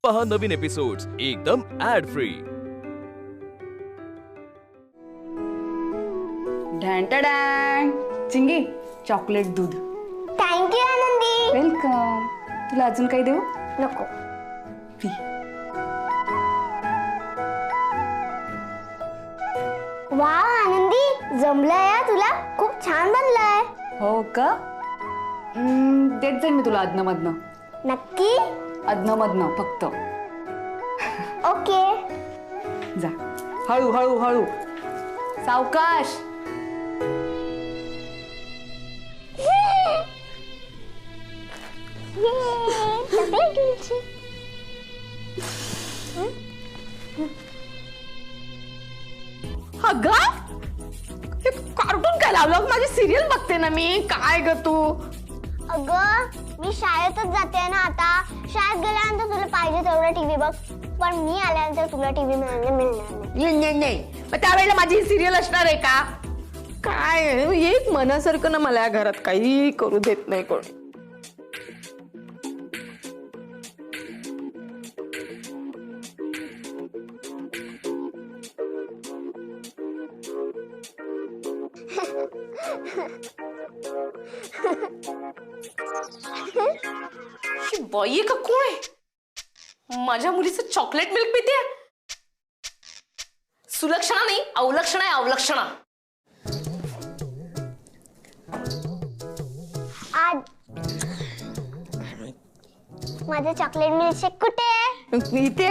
पहा नवीन एपिसोड्स एकदम add free. ढॅन चिंगी चॉकलेट दूध. थँक्यू आनंदी. वेलकम. तुला अजून काही देऊ? नको. पी. वा आनंदी, जमलंय या तुला. खूप छान बनलंय. हो का? देत जाईल मी तुला अदनमधनं. नक्की? अदनमधनं फक्त. ओके. जा. हळू हळू हळू. सावकाश. अगं हे कार्टून काय लावलं? माझी सिरियल बघते ना मी. काय ग तू? अगं मी शाळेतच जाते ना आता. शाळेत गेल्यानंतर तुला पाहिजे तेवढा टीव्ही बघ, पण मी आल्यानंतर तुला टीव्ही मिळणार नाही. नाही मग त्यावेळेला माझी सिरियल असणार आहे का? काय एक मनासारखं ना मला या घरात काही करू देत नाही कोणी. ही बाई का कोण आहे? माझ्या मुलीचं चॉकलेट मिल्क पिते. सुलक्षणा नाही, अवलक्षणा आहे, अवलक्षणा. आज माझं चॉकलेट मिल्कशेक कुठे आहे? इथे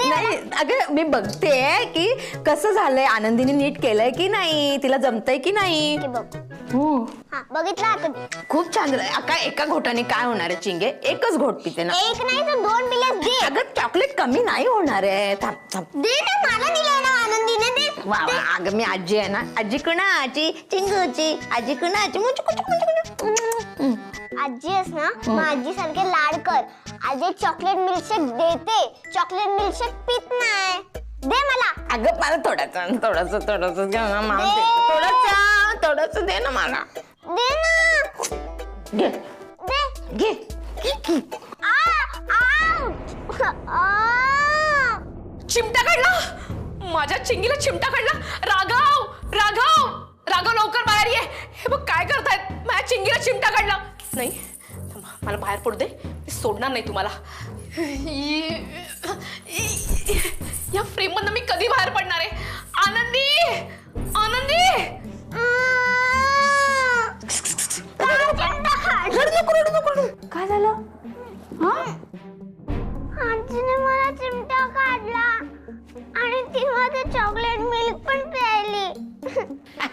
नाही. अगं मी बघते की कसं झालंय, आनंदीने नीट केलंय की नाही, तिला जमतंय की नाही. हे बघ. हो हा बघितलं आता. खूप छान झालंय. काय एका घोटाने काय होणार आहे चिंगे? एकच घोट पिते ना. एक नाही तर 2 पिलेस दे. अगं चॉकलेट कमी नाही होणार आहे. थांब थांब. दे ना, मला दिलंय ना आनंदीने. दे. वा वा. अगं मी आजी आहे ना. आजी कुणाची? चिंगूची. आजी कुणाची? आजी आहेस ना, मग आजी सारखे लाड कर. आजी चॉकलेट मिल्कशेक देते, चॉकलेट मिल्कशेक पित नाही. दे मला. अगं मला थोडंसं घ्या ना. मला थोडंसं दे ना मला. दे ना. घे दे. घे. चिमटा काढला. माझ्या चिंगीला चिमटा काढला. राघव लवकर बाहेर ये. हे बघ काय करतायत. माझ्या चिंगीला चिमटा काढला. नाही मला बाहेर पडू दे. मी सोडणार नाही तुम्हाला. या फ्रेम मधनं मी कधी बाहेर पडणार आहे? आनंदी. काय झालं? आजीने मला चिमटा काढला आणि ती माझं चॉकलेट मिल्क पण प्यायली.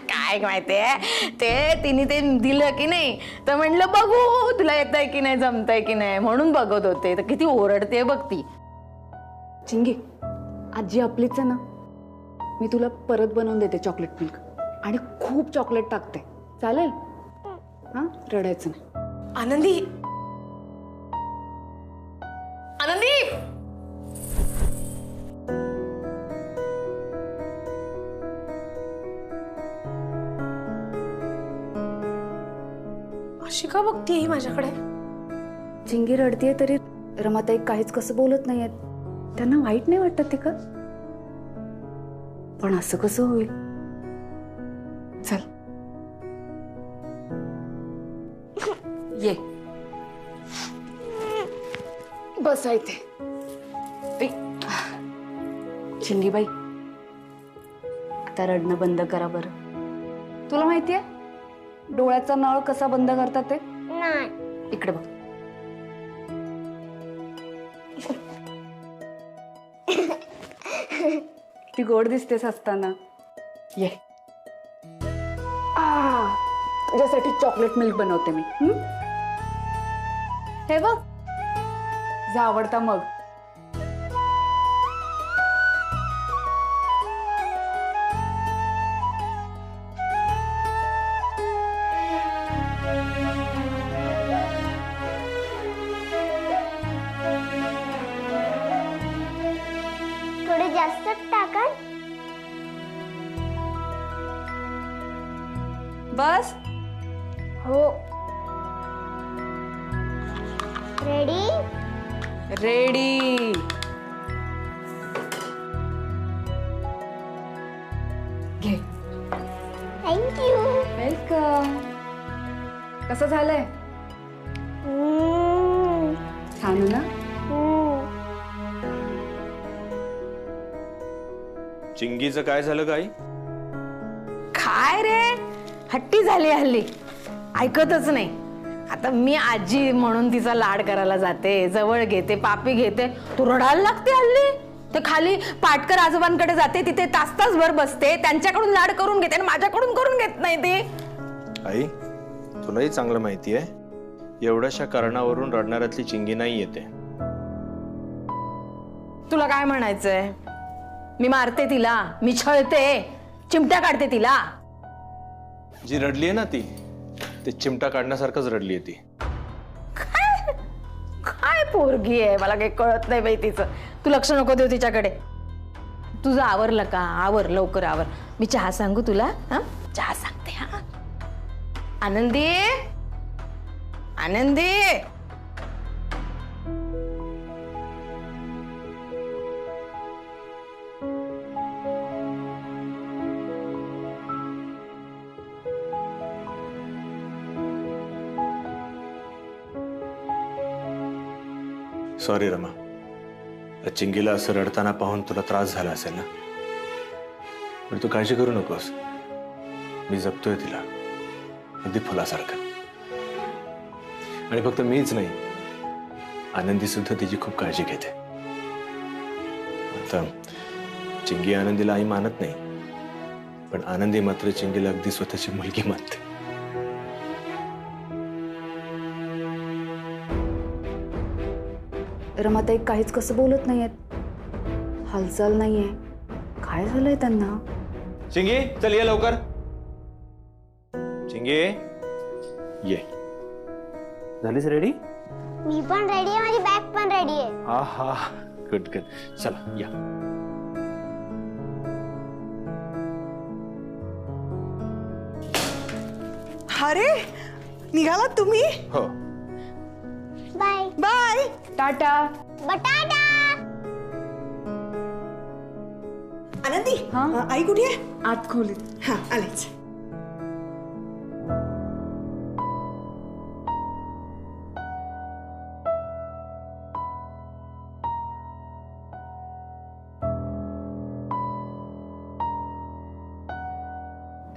काय माहितीये ते तिने ते दिलं की नाही तर म्हणलं बघू तुला येतंय की नाही, जमतंय की नाही, म्हणून बघत होते. तर किती ओरडते बघ ती. चिंगी आजी आपलीच आहे ना. मी तुला परत बनवून देते चॉकलेट मिल्क आणि खूप चॉकलेट टाकते. चालेल? हा रडायचं नाही. आनंदी. अशी का बघतीये ही माझ्याकडे? चिंगी रडतीये तरी रमाताई काहीच कसं बोलत नाहीयेत. त्यांना वाईट नाही वाटत ते का? पण असं कसं होईल? चल ये बसा इथे. चिंगीबाई आता रडणं बंद करा बरं. तुला माहितीये डोळ्याचा नळ कसा बंद करतात ते? नाही. इकडे बघ. ती गोड दिसतेस असताना. ये तुझ्यासाठी चॉकलेट मिल्क बनवते मी. हे बघ जा आवडता मग. थोडे जास्त टाका. बस. हो. रेडी. रेडी. कसं झालंय? छान ना? चिंगीचं काय झालं काय? काय रे, हट्टी झाली हल्ली, ऐकतच नाही. आता मी आजी म्हणून तिचा लाड करायला जाते, जवळ घेते, पापी घेते, तू रडायला लागते हल्ली. ते खाली पाटकर आजोबांकडे जाते, तिथे तास-तासभर बसते, त्यांच्याकडून लाड करून घेते आणि माझ्याकडून करून घेत नाही ती. आई, तुलाही चांगलं माहिती आहे, एवढ्याशा कारणावरून रडणाऱ्यातली चिंगी नाही येते. तुला काय म्हणायचंय? मी मारते तिला, मी छळते, चिमट्या काढते तिला. जी रडलीये ना ती, ते चिमटा काढण्यासारखंच रडलीये ती. काय पोरगी आहे, मला काही कळत नाही बाई तिचं. तू लक्ष नको देऊ तिच्याकडे. तुझं आवरलं का? आवर, लवकर आवर. मी चहा सांगू तुला? हा, चहा सांगते. हा, आनंदी, आनंदी. सॉरी रमा, चिंगीला असं रडताना पाहून तुला त्रास झाला असेल ना, पण तू काळजी करू नकोस. मी जपतोय तिला अगदी फुलासारखं. आणि फक्त मीच नाही, आनंदी सुद्धा तिची खूप काळजी घेते. आता चिंगी आनंदीला आई मानत नाही, पण आनंदी मात्र चिंगीला अगदी स्वतःची मुलगी मानते. रमाताई काहीच कसं बोलत नाहीयेत, हालचाल नाहीये. काय झालंय त्यांना? चिंगी, चल ये लवकर. चिंगी, ये. झालीस रेडी? मी पण रेडी आहे, माझी बॅग पण रेडी आहे. हा हा, गुड गुड. चला या. अरे, निघालात तुम्ही? हो. Bye bye. टाटा. बटाटा. आनंदी, हा? आई कुठे आहे? आत खोलीत. हा, आलेच.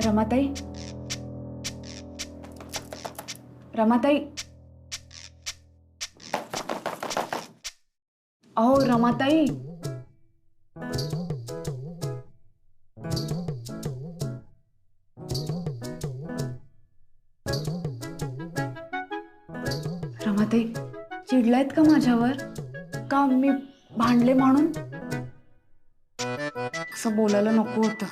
रमाताई, रमाताई. अहो रमाताई. रमाताई, चिडलायत का माझ्यावर? का मी भांडले म्हणून? असं बोलायला नको होतं.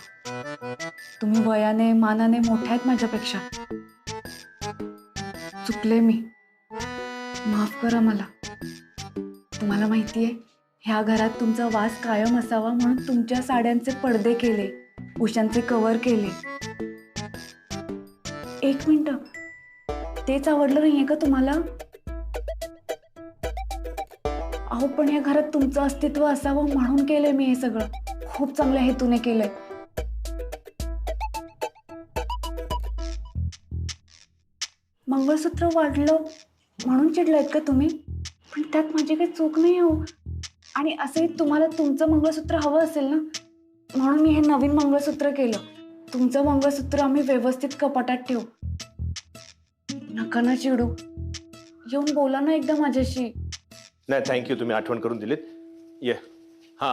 तुम्ही वयाने मानाने मोठ्या आहेत माझ्यापेक्षा. चुकले मी, माफ करा मला. तुम्हाला माहितीये, ह्या घरात तुमचा वास कायम असावा म्हणून तुमच्या साड्यांचे पडदे केले, उशांचे कव्हर केले. एक मिनिट, तेच आवडलं नाहीये का तुम्हाला? अहो पण या घरात तुमचं अस्तित्व असावं म्हणून केलंय मी हे सगळं. खूप चांगल्या हेतूने केलंय. मंगळसूत्र वाढलं म्हणून चिडलायत का तुम्ही? पण त्यात माझी काही चूक नाही हो. आणि असंही तुम्हाला तुमचं मंगळसूत्र हवं असेल ना, म्हणून मी हे नवीन मंगळसूत्र केलं. तुमचं मंगळसूत्र आम्ही व्यवस्थित कपाटात ठेवू. नका ना चिडू, येऊन बोला ना एकदा माझ्याशी. नाही, थँक्यू, तुम्ही आठवण करून दिलीत. ये. हा,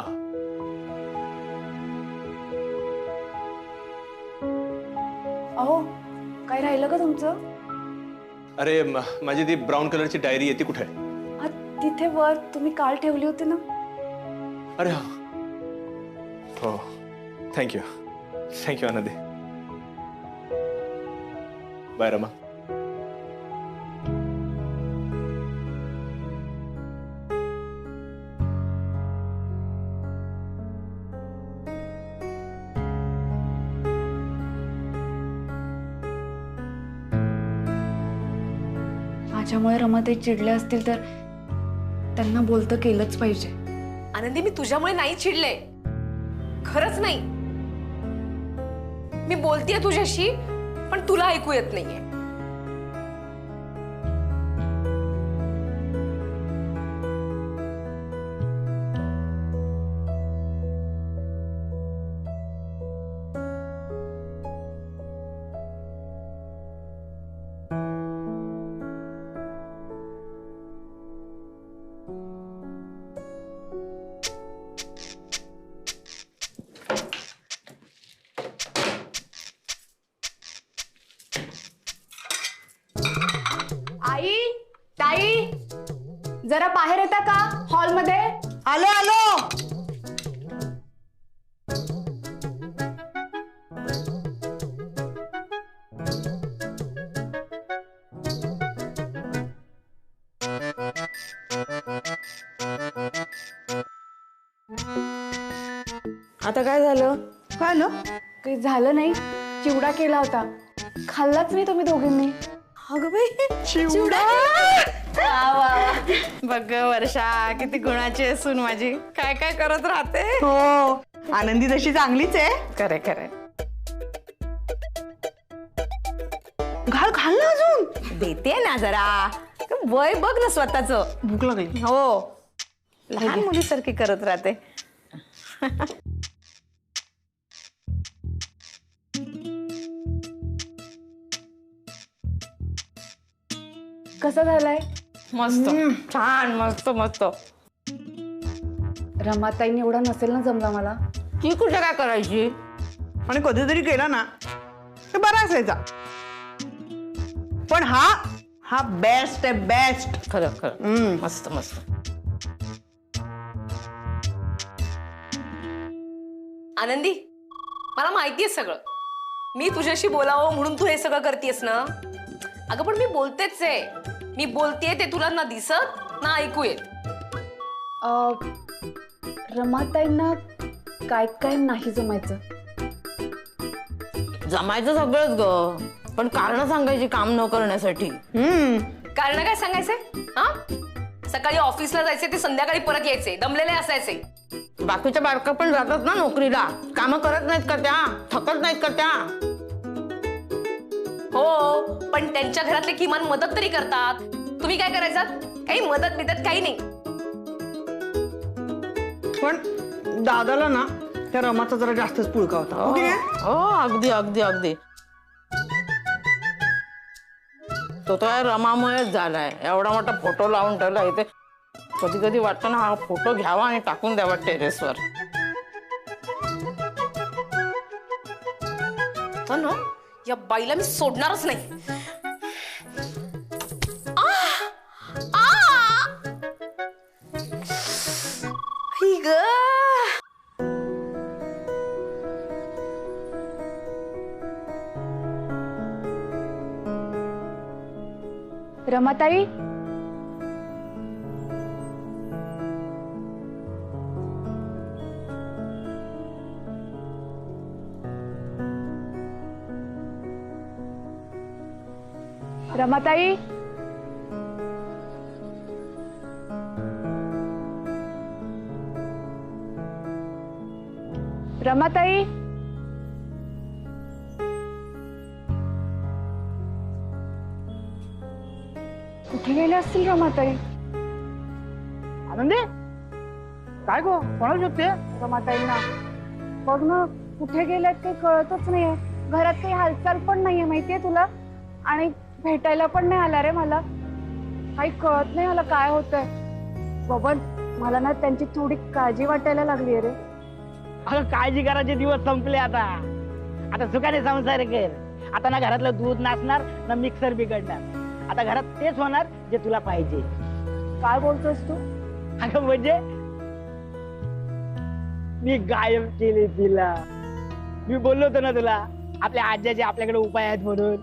अहो काय राहिलं का तुमचं? अरे माझी ती ब्राऊन कलरची डायरी आहे ती कुठे आहे? तिथे वर तुम्ही काल ठेवली होती ना. अरे हा, हो, थँक्यू. थँक्यू आनंदी. बाय रमा. माझ्यामुळे रमाताई चिडल्या असतील तर त्यांना बोलतं केलंच पाहिजे. आनंदी, मी तुझ्यामुळे नाही चिडले, खरंच नाही. मी बोलतेय तुझ्याशी, पण तुला ऐकू येत नाहीये. जरा बाहेर येता का हॉलमध्ये? आलो आलो. आता काय झालं? काय आलं? काही झालं नाही, चिवडा केला होता, खाल्लाच नाही तुम्ही दोघींनी. अगं बाई चिवडा. बघ वर्षा, किती गुणाची असून माझी काय काय करत राहते. हो, आनंदी तशी चांगलीच आहे. खरे खरे. घाल घाल ना अजून. देते ना जरा, वय बघ ना स्वतःच. भूक लागली. हो, लहान मुलीसारखी करत राहते. कसं झालंय? मस्त, छान, मस्त मस्त. रमाताईने एवढा नसेल ना जमला मला. ती कुठे काय करायची? आणि कधीतरी केला ना तर बरा असायचा. पण हा हा बेस्ट आहे, बेस्ट. खरं खरं, मस्त मस्त. आनंदी, मला माहितीये सगळं. मी तुझ्याशी बोलावं म्हणून तू हे सगळं करतेस ना. अगं पण मी बोलतेच आहे. मी बोलतेय ते तुला ना दिसत ना ऐकू येत. रमाताईंना काय काय नाही जमायचं. जमायचं सगळंच ग, पण कारण सांगायची काम न करण्यासाठी. कारण काय सांगायचंय? हा, सकाळी ऑफिसला जायचे ते संध्याकाळी परत यायचे, दमलेले असायचे. बाकीच्या बायका पण जातात ना नोकरीला, काम करत नाहीत का त्या? थकत नाहीत का त्या? हो, पण त्यांच्या घरातले किमान मदत तरी करतात. तुम्ही काय करायचात? काही मदत बिदत काही नाही. पण दादाला ना त्या रमाचा जरा जास्तच पुळका होता. हो की नाही? हो, अगदी अगदी अगदी. तो तर रमामुळेच झालाय. एवढा मोठा फोटो लावून ठेवला इथे. कधी कधी वाटतं ना, हा फोटो घ्यावा आणि टाकून द्यावा टेरेसवर. हो ना, या बाईला मी सोडणारच नाही. आई ग, रमाताई, रमाताई, रमाताई, कुठे गेले असतील रमाताई? आनंदी, काय गो, कोणाला शोधते? रमाताईंना बघ ना, कुठे गेल्यात काही कळतच नाहीये. घरात काही हालचाल पण नाहीये माहितीये तुला, आणि भेटायला पण नाही आला रे मला. काही कळत नाही मला काय होतंय. बबन, मला ना त्यांची थोडी काळजी वाटायला लागली रे. अगं काळजी करायचे दिवस संपले आता. आता सुखाने संसार कर. आता ना घरातलं दूध नाचणार ना मिक्सर बिघडणार. आता घरात तेच होणार जे तुला पाहिजे. काय बोलतोस तू? अगं म्हणजे मी गायब केली तिला. मी बोललो होतो ना तुला, आपल्या आज्याचे आपल्याकडे उपाय आहेत म्हणून.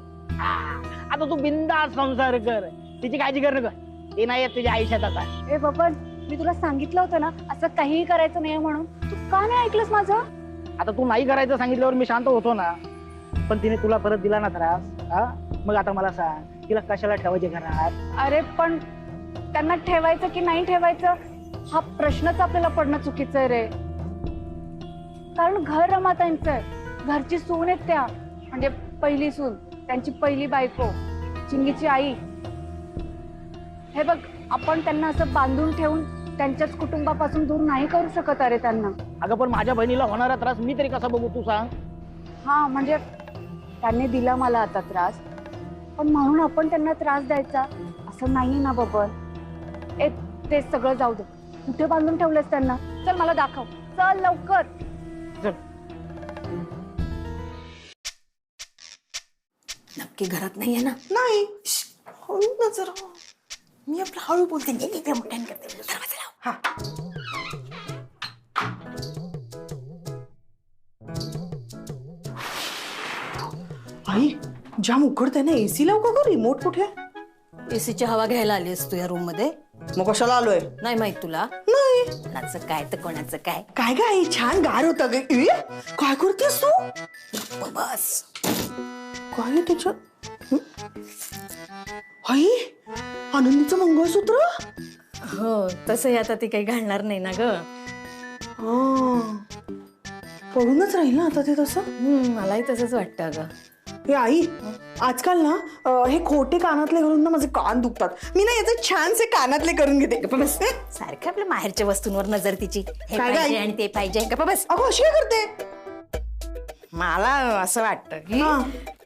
आता तू बिनधास्त संसार कर. तिची काळजी कर नका. ते नाही येत तुझ्या आयुष्यात आता. ए बबन, मी तुला सांगितलं होतं ना असं काहीही करायचं नाही म्हणून. तू का नाही ऐकलंस माझं? आता तू नाही करायचं सांगितल्यावर मी शांत होतो ना. पण तिने तुला परत दिला ना त्रास. हा, मग आता मला सांग, तिला कशाला ठेवायचे घरात? अरे पण त्यांना ठेवायचं की नाही ठेवायचं हा प्रश्नच आपल्याला पडणं चुकीचं आहे रे. कारण घर रमाताईंचं आहे. घरची सून आहेत त्या, म्हणजे पहिली सून, त्यांची पहिली बायको, चिंगीची आई. हे बघ, आपण त्यांना असं बांधून ठेवून त्यांच्याच कुटुंबापासून दूर नाही करू शकत अरे त्यांना. अगं पण माझ्या बहिणीला होणारा त्रास मी तरी कसा बघू, तू सांग. हा म्हणजे त्यांनी दिला मला आता त्रास, पण म्हणून आपण त्यांना त्रास द्यायचा असं नाही ना बबन. ए, ते सगळं जाऊ दे. कुठे बांधून ठेवलंस त्यांना? चल मला दाखव, चल लवकर. चल. नक्की घरात नाहीये ना? नाही. हळू ना जरा. मी आपलं हळू बोलते मोठ्याने करते दरवाजा लाव. हा. आई जाम उकडते ना, एसी लावू का ग? रिमोट कुठे? एसीची हवा घ्यायला आलीस तू या रूम मध्ये? मग कशाला आलोय? नाही माहित तुला? नाही. कोणाचं काय तर कोणाचं काय. काय ग आई, छान गार होतं ग. ए, काय करतेस तू? बस. काय आहे त्याच्यात? आई, आनंदीचं मंगळसूत्र? हो, तसंही आता ती काही घालणार नाही ना ग. पडूनच राहील ना आता ते तसं. मलाही तसंच वाटतं ग. हे आई, आजकाल ना हे खोटे कानातले घालून ना माझे कान दुखतात. मी ना याचे छानसे कानातले करून घेते. गप्पा बस. सारखं आपल्या माहेरच्या वस्तूंवर नजर तिची. हे काय पाहिजे काय? आणि ते पाहिजे. गप्पा बस. अगं अशी काय करते? मला असं वाटतं की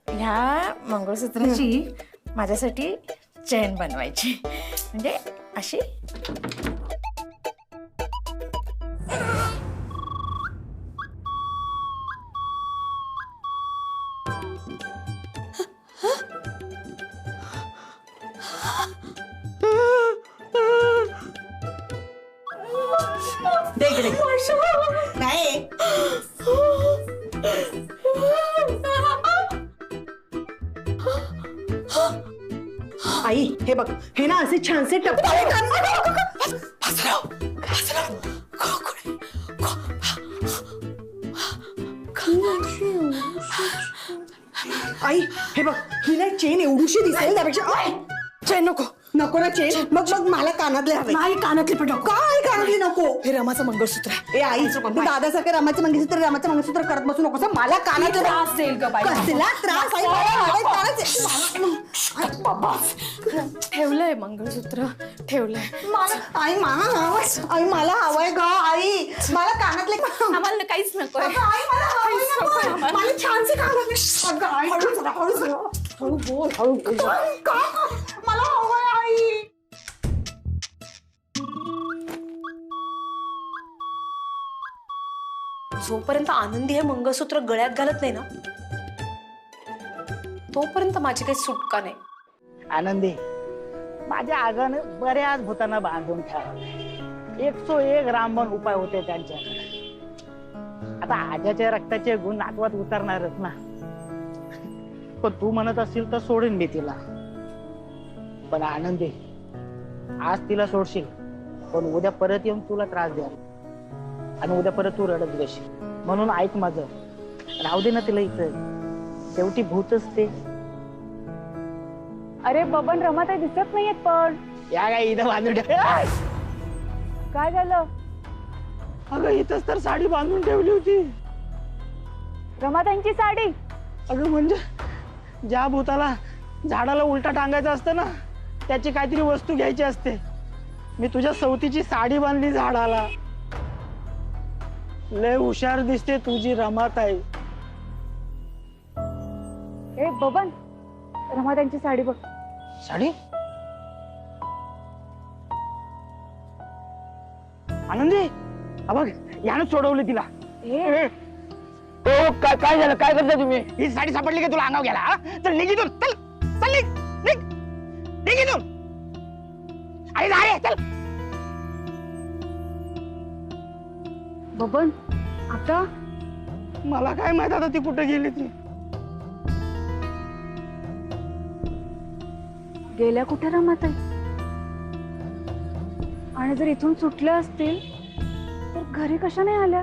ह्या मंगळसूत्राची माझ्यासाठी चेन बनवायची. म्हणजे अशी. नाही. आई हे बघ, हे ना असे छानसे टप्पे. आई हे बघ, ही ना चेन एवढीशी दिसेल त्यापेक्षा. चेन नको. नको ना चेन? मग मला कानातले हवे. नाही, कानातले पण नको. काय कानातले नको? हे रमाचं मंगळसूत्र आहे. ए आई, तू दादासारखं रमाचं मंगळसूत्र करत बसू नकोस. मला कानातले त्रास देईल का? कसला त्रास? ठेवलंय मंगळसूत्र, ठेवलंय. आई मला हवंय ग. आई मला कानातले. आम्हाला काहीच नको. मला छानसे कानातले. हळू बोल. मला हवंय आई. जोपर्यंत आनंदी हे मंगळसूत्र गळ्यात घालत नाही ना, तोपर्यंत माझी काही सुटका नाही. आनंदी, माझ्या आगाने बऱ्याच भूतांना बांधून ठेवले. 101 रामबाण उपाय होते त्यांच्याकडे. आता आज्याच्या रक्ताचे गुण नातवात उतरणारच ना. पण तू म्हणत असशील तर सोडून मी तिला. पण आनंदी, आज तिला सोडशील, पण उद्या परत येऊन तुला त्रास द्या आणि उद्या परत तू रडत बसशील. म्हणून ऐक माझं, राहू दे ना तिला इथं. शेवटी भूतच ते. अरे बबन, रमाताई दिसत नाहीयेत पण. या काय इथं बांधून ठेव. काय झालं? अगं इथंच तर साडी बांधून ठेवली होती. रमाताईंची साडी? अगं म्हणजे ज्या भूताला झाडाला उलटा टांगायचं असतं ना, त्याची काहीतरी वस्तू घ्यायची असते. मी तुझ्या सवतीची साडी बांधली झाडाला. लय हुशार दिसते तुझी रमाताई. ए बबन, रमाताईंची साडी बघ. साडी? आनंदी, बघ यानं सोडवलं तिला. काय झालं? काय करता तुम्ही? ही साडी सापडली का तुला अंगाव गेला? हा? चल निघितून. चल चल निघितून. आई आहे, चल. बबन, आता मला काय माहित आता ती कुठे गेली. ती गेल्या कुठे रमाताई? आणि जर इथून सुटल्या असतील तर घरी कशा नाही आल्या?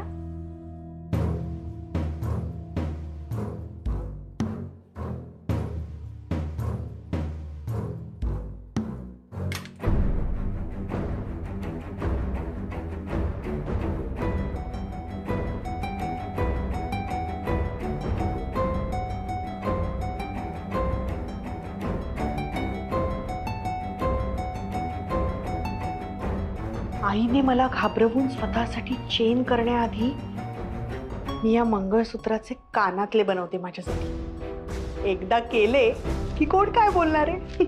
आईने मला घाबरवून स्वतःसाठी चेन करण्याआधी मी या मंगळसूत्राचे कानातले बनवते माझ्यासाठी. एकदा केले की कोण काय बोलणार आहे.